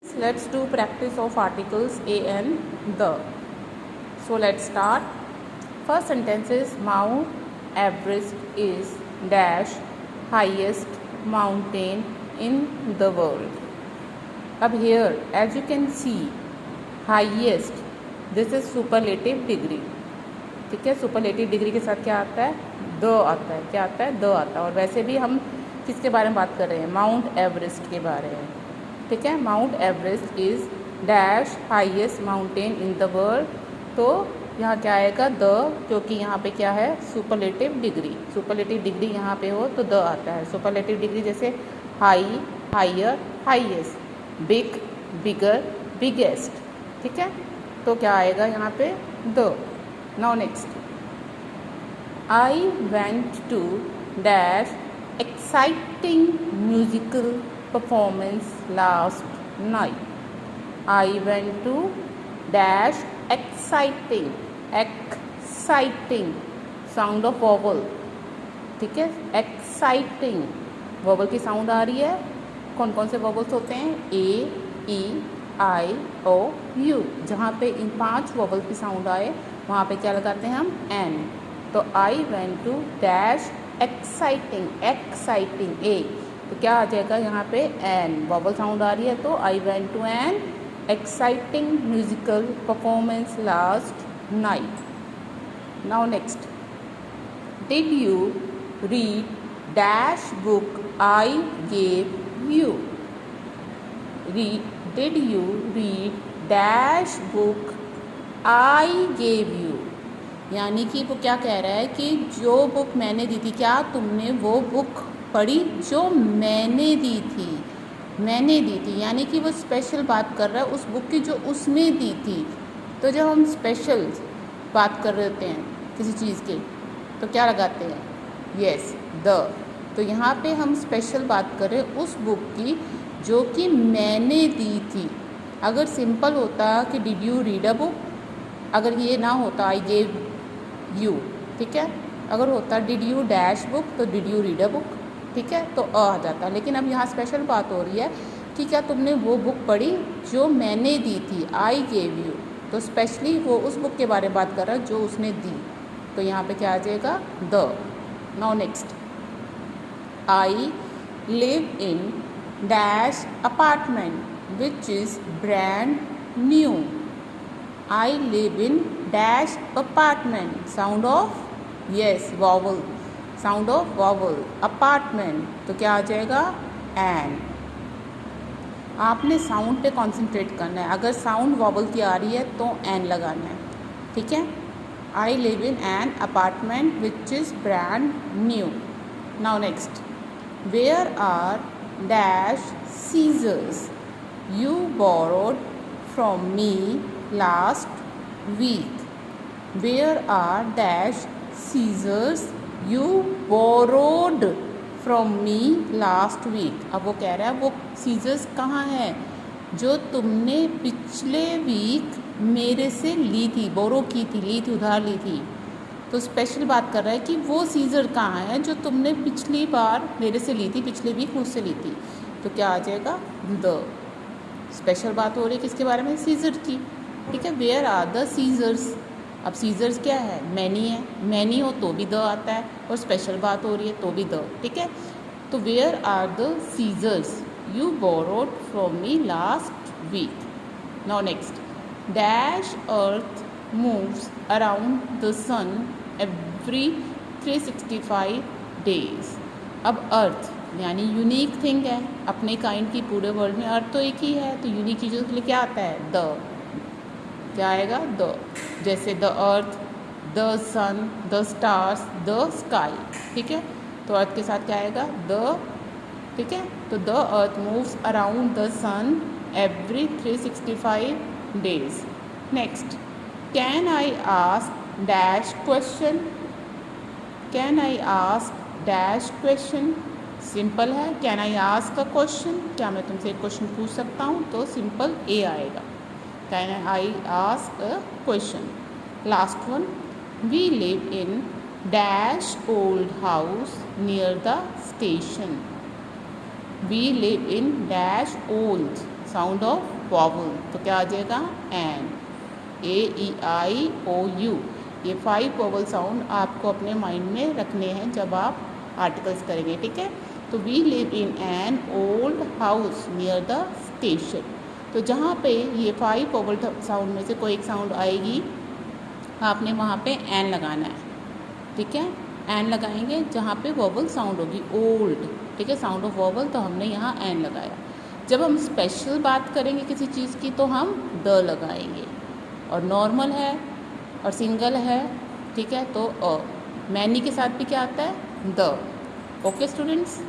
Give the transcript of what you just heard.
Let's do practice of articles a and the. So let's start. First sentence is Mount Everest is dash highest mountain in the world. Ab here as you can see highest, this is superlative degree. ठीक है, superlative degree के साथ क्या आता है, the आता है. क्या आता है, द आता है. और वैसे भी हम किसके बारे में बात कर रहे हैं, माउंट एवरेस्ट के बारे में. ठीक है, mount Everest is dash highest mountain in the world. तो यहाँ क्या आएगा, द, क्योंकि यहाँ पे क्या है, सुपरलेटिव डिग्री. सुपरलेटिव डिग्री यहाँ पे हो तो द आता है. सुपरलेटिव डिग्री जैसे हाई, हाइयर, हाईएस्ट, बिग, बिगर, बिगेस्ट. ठीक है, तो क्या आएगा यहाँ पे, the. Now next, I went to dash exciting musical performance last night. I went to dash exciting sound of vowel. ठीक है, exciting vowel की साउंड आ रही है. कौन कौन से vowels होते हैं, A, E, I, O, U. जहाँ पे इन 5 vowel की साउंड आए वहाँ पे क्या लगाते हैं हम, एन. तो I went to dash exciting a, तो क्या आ जाएगा यहाँ पे, एन. वॉवल साउंड आ रही है तो I went to an exciting musical performance last night. Now next, did you read dash book I gave you. Did you read dash book I gave you. यानी कि वो क्या कह रहा है कि जो बुक मैंने दी थी, क्या तुमने वो बुक पढ़ी जो मैंने दी थी. यानी कि वो स्पेशल बात कर रहा है उस बुक की जो उसने दी थी. तो जब हम स्पेशल बात कर रहे होते हैं किसी चीज़ के तो क्या लगाते हैं, यस, द. तो यहाँ पे हम स्पेशल बात कर रहे हैं उस बुक की जो कि मैंने दी थी. अगर सिंपल होता कि did you read a book, अगर ये ना होता आई गेव यू, ठीक है. अगर होता डिड यू डैश बुक तो did you read a book, ठीक है, तो आ जाता. लेकिन अब यहाँ स्पेशल बात हो रही है कि क्या तुमने वो बुक पढ़ी जो मैंने दी थी, आई गेव यू. तो स्पेशली वो उस बुक के बारे में बात कर रहा है जो उसने दी. तो यहाँ पे क्या आ जाएगा, the. Now next, I live in dash apartment which is brand new. I live in dash apartment. Sound of, yes, vowel. Sound of vowel. Apartment. तो क्या आ जाएगा, एन. आपने साउंड पे कॉन्सेंट्रेट करना है. अगर साउंड वॉवल की आ रही है तो एन लगाना है. ठीक है, I live in an apartment which is brand new. Now next, where are dash scissors you borrowed from me last week. Where are dash scissors you borrowed from me last week. अब वो कह रहा है वो seizures कहाँ हैं जो तुमने पिछले वीक मेरे से ली थी, बोरो की थी, ली थी, उधार ली थी. तो स्पेशल बात कर रहा है कि वो सीजर कहाँ है जो तुमने पिछली बार मेरे से ली थी, पिछले वीक मुझसे ली थी. तो क्या आ जाएगा, द. स्पेशल बात हो रही है किसके बारे में, सीजर की. ठीक है, वेयर आर द सीजर्स. अब सीजर्स क्या है, मैनी है. मैनी हो तो भी द आता है और स्पेशल बात हो रही है तो भी द. ठीक है, तो where are the scissors you borrowed from me last week. Now next, dash earth moves around the sun every 365 days. अब अर्थ यानी यूनिक थिंग है, अपने काइंड की पूरे वर्ल्ड में अर्थ तो एक ही है. तो यूनिक चीज़ों के लिए क्या आता है, द. क्या आएगा, द. जैसे the earth, the sun, the stars, the sky. ठीक है, तो अर्थ के साथ क्या आएगा, द. ठीक है, तो the earth moves around the sun every 365 days. Next, can I ask dash question. Can I ask dash question. Simple है, can I ask a question, क्या मैं तुमसे एक क्वेश्चन पूछ सकता हूँ, तो सिंपल ए आएगा. Can I ask a question? Last one, we live in dash old house near the station. We live in dash old sound of vowel, तो क्या आ जाएगा एन, AEIOU। ये 5 वॉवल साउंड आपको अपने माइंड में रखने हैं जब आप आर्टिकल्स करेंगे, ठीक है। तो we live in an old house near the station, तो जहाँ पे ये 5 वॉवल साउंड में से कोई एक साउंड आएगी आपने वहाँ पे एन लगाना है, ठीक है। एन लगाएंगे जहाँ पे वॉवल साउंड होगी ओल्ड, ठीक है, साउंड ऑफ वॉवल, तो हमने यहाँ एन लगाया। जब हम स्पेशल बात करेंगे किसी चीज़ की तो हम द लगाएंगे, और नॉर्मल है और सिंगल है, ठीक है, तो मैनी के साथ भी क्या आता है द। Okay students.